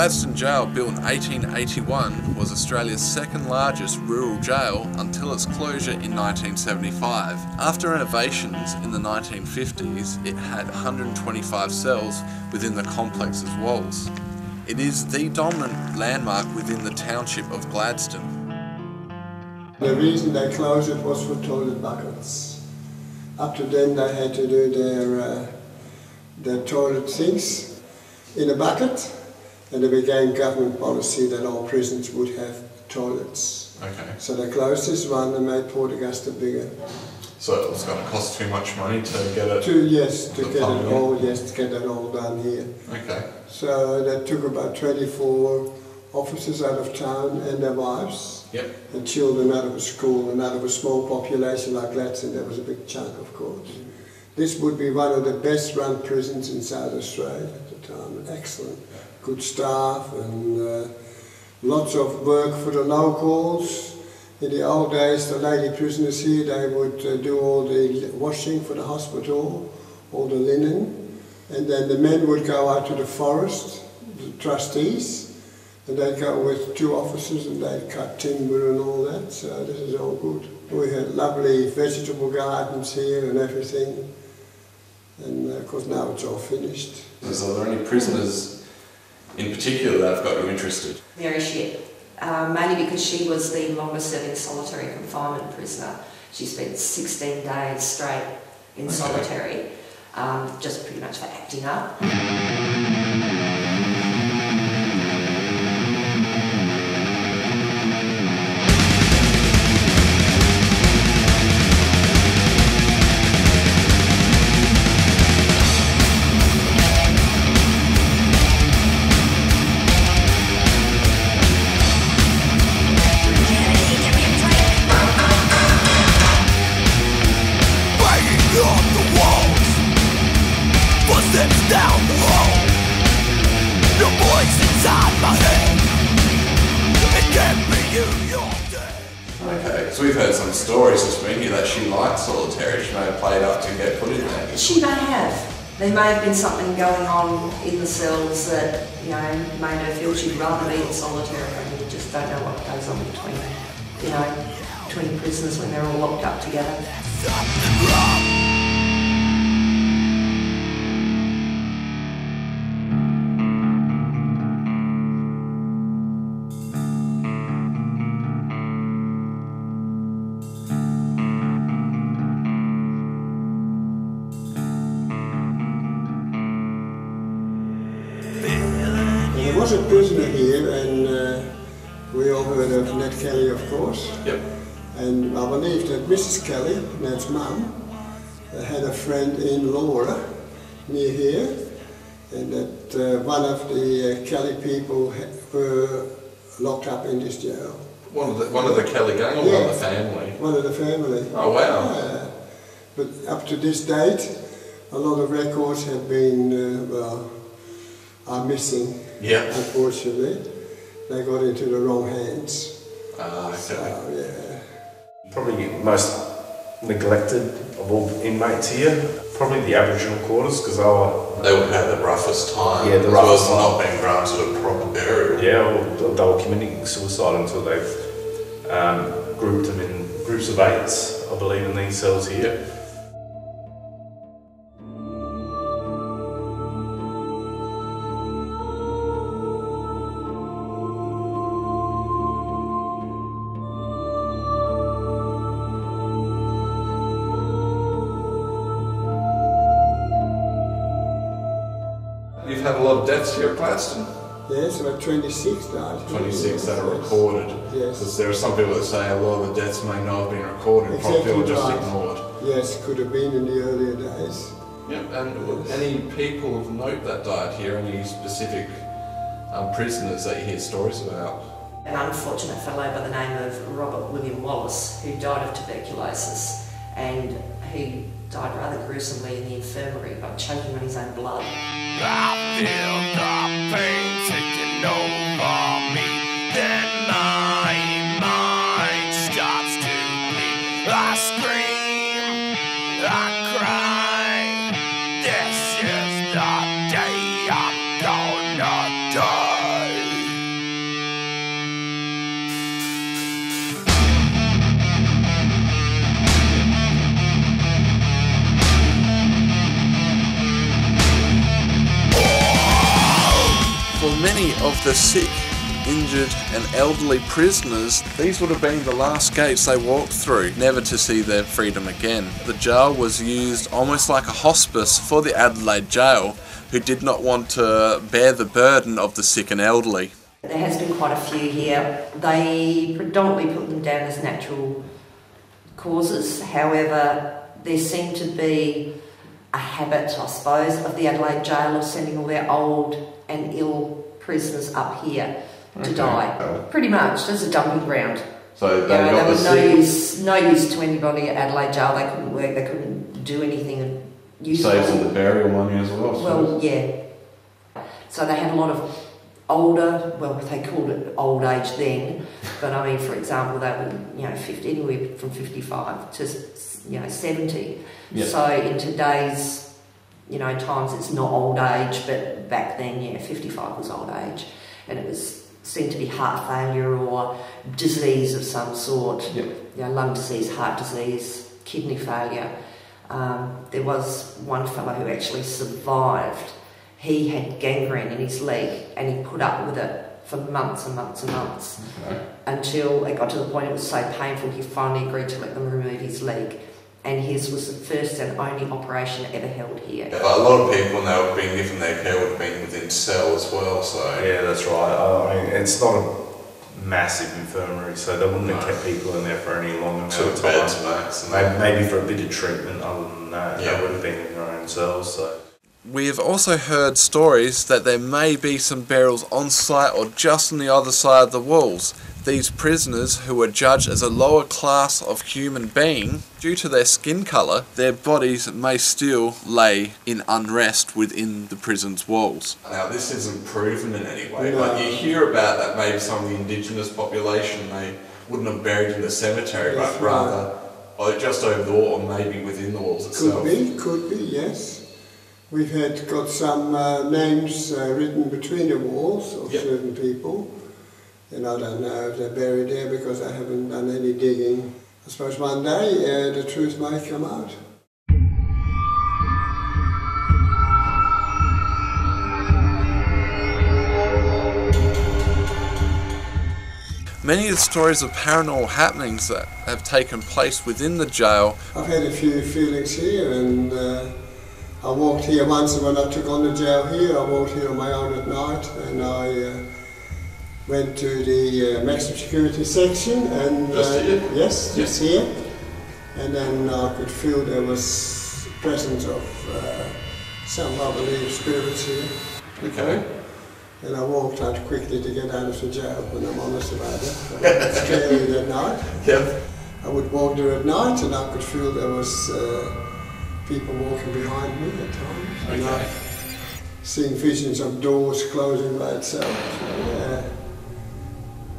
Gladstone Gaol, built in 1881, was Australia's second largest rural jail until its closure in 1975. After renovations in the 1950s, it had 125 cells within the complex's walls. It is the dominant landmark within the township of Gladstone. The reason they closed it was for toilet buckets. Up to then they had to do their toilet things in a bucket, and it became government policy that all prisons would have toilets. Okay. So they closed this one and made Port Augusta bigger. So it was going to cost too much money to get it? To get it all done here. Okay. So they took about 24 officers out of town and their wives. Yep. And children out of a school, and out of a small population like Gladstone, there was a big chunk, of course. This would be one of the best run prisons in South Australia at the time. Excellent. Good staff and lots of work for the locals. In the old days, the lady prisoners here, they would do all the washing for the hospital, all the linen, and then the men would go out to the forest, the trustees, and they'd go with 2 officers and they'd cut timber and all that, so this is all good. We had lovely vegetable gardens here and everything, and of course now it's all finished. So are there any prisoners in particular that have got you interested? Mary Shipp, mainly because she was the longest serving solitary confinement prisoner. She spent 16 days straight in solitary, just pretty much for acting up. Down the road, your voice inside my head. It can't be you, you're dead. Okay, so we've heard some stories this week here that she liked solitary. She may have played up to get put in there. She may have. There may have been something going on in the cells that, you know, made her feel she'd rather be in solitary, and you just don't know what goes on between, you know, between prisoners when they're all locked up together. Something wrong. There was a prisoner here, and we all heard of Ned Kelly, of course. Yep. And I believe that Mrs. Kelly, Ned's mum, had a friend in Laura, near here, and that one of the Kelly people were locked up in this jail. One of the Kelly gang, or one of the family? One of the family. Oh wow. But up to this date, a lot of records have been, are missing. Yeah. Unfortunately, they got into the wrong hands. Okay. So, yeah. Probably most neglected of all inmates here, probably the Aboriginal quarters, because they would have had the roughest time. Yeah, the roughest time. Not being granted a proper burial. Yeah, well, they were committing suicide until they've grouped them in groups of 8, I believe, in these cells here. You've had a lot of deaths here at Gladstone. Yes, about 26 died. 26 that are recorded. Yes. Because there are some people that say a lot of the deaths may not have been recorded, Exactly probably just right. ignored. Yes, could have been in the earlier days. Yep. And any people of note that died here, any specific prisoners that you hear stories about? An unfortunate fellow by the name of Robert William Wallace, who died of tuberculosis, and he died rather gruesomely in the infirmary by choking on his own blood. I feel the pain taking over me, then my mind starts to bleed. I scream, I cry, this is the day I'm gonna die. of the sick, injured and elderly prisoners, these would have been the last gates they walked through, never to see their freedom again. The jail was used almost like a hospice for the Adelaide jail, who did not want to bear the burden of the sick and elderly. There has been quite a few here. They predominantly put them down as natural causes. However, there seemed to be a habit, I suppose, of the Adelaide jail of sending all their old and ill prisoners up here to die. Pretty much, as a dumping ground. So there was no use to anybody at Adelaide jail. They couldn't work, they couldn't do anything useful. Saves all the burial money as well. Well, yeah. So they had a lot of older, well, they called it old age then, but I mean, for example, they were, 50, anywhere from 55 to, 70. Yep. So in today's, times it's not old age, but back then, 55 was old age, and it was seemed to be heart failure or disease of some sort. Yep. Lung disease, heart disease, kidney failure. There was one fellow who actually survived. He had gangrene in his leg and he put up with it for months and months and months, until it got to the point it was so painful he finally agreed to let them remove his leg. And his was the first and only operation ever held here. Yeah, but a lot of people, when they were being given their care, would have been within cell as well, so... Yeah, that's right. I mean, it's not a massive infirmary, so they wouldn't have kept people in there for any long amount of time. Maybe for a bit of treatment, other than that, they would have been in their own cells, so... We have also heard stories that there may be some burials on site or just on the other side of the walls. These prisoners, who were judged as a lower class of human being, due to their skin colour, their bodies may still lay in unrest within the prison's walls. Now, this isn't proven in any way, but you hear about that maybe some of the indigenous population, they wouldn't have buried in the cemetery, but rather just over the wall or maybe within the walls itself. Could be, yes. We've got some names written between the walls of certain people, and I don't know if they're buried there because I haven't done any digging. I suppose one day the truth might come out. Many of the stories of paranormal happenings that have taken place within the jail. I've had a few feelings here, and I walked here once when I took on the jail here. I walked here on my own at night, and I went to the maximum security section, and just here? Yes, just here. And then I could feel there was presence of some, I believe, spirits here. Okay. And I walked out quickly to get out of the jail, when I'm honest about it. It's scary that night. Yep. I would walk there at night, and I could feel there was people walking behind me at times. Okay. And I seeing visions of doors closing by itself.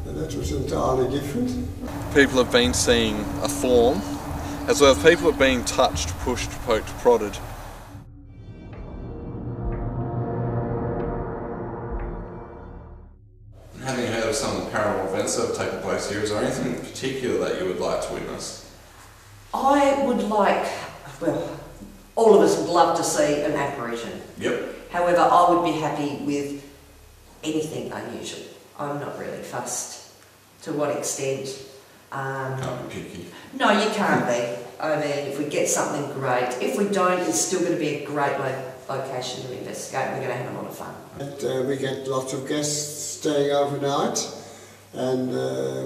And that was entirely different. People have been seeing a form, as well as people are being touched, pushed, poked, prodded. Having heard of some of the paranormal events that have taken place here, is there anything in particular that you would like to witness? I would like, well, all of us would love to see an apparition. Yep. However, I would be happy with anything unusual. I'm not really fussed to what extent. Can't be picky. No, you can't be. I mean, if we get something great. If we don't, it's still going to be a great location to investigate. We're going to have a lot of fun. And, we get lots of guests staying overnight, and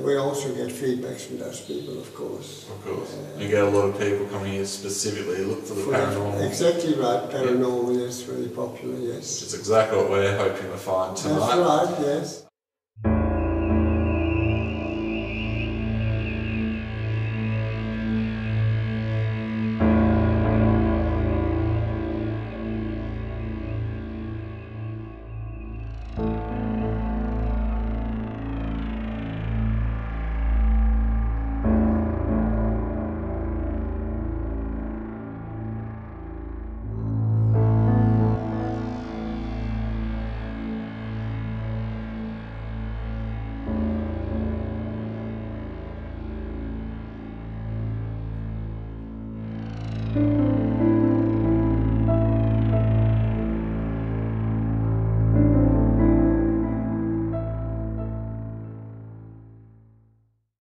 we also get feedbacks from those people, of course. Of course. You get a lot of people coming here specifically to look for the paranormal. Exactly right. Paranormal is very popular, yes. Which is exactly what we're hoping to find tonight. That's right, yes.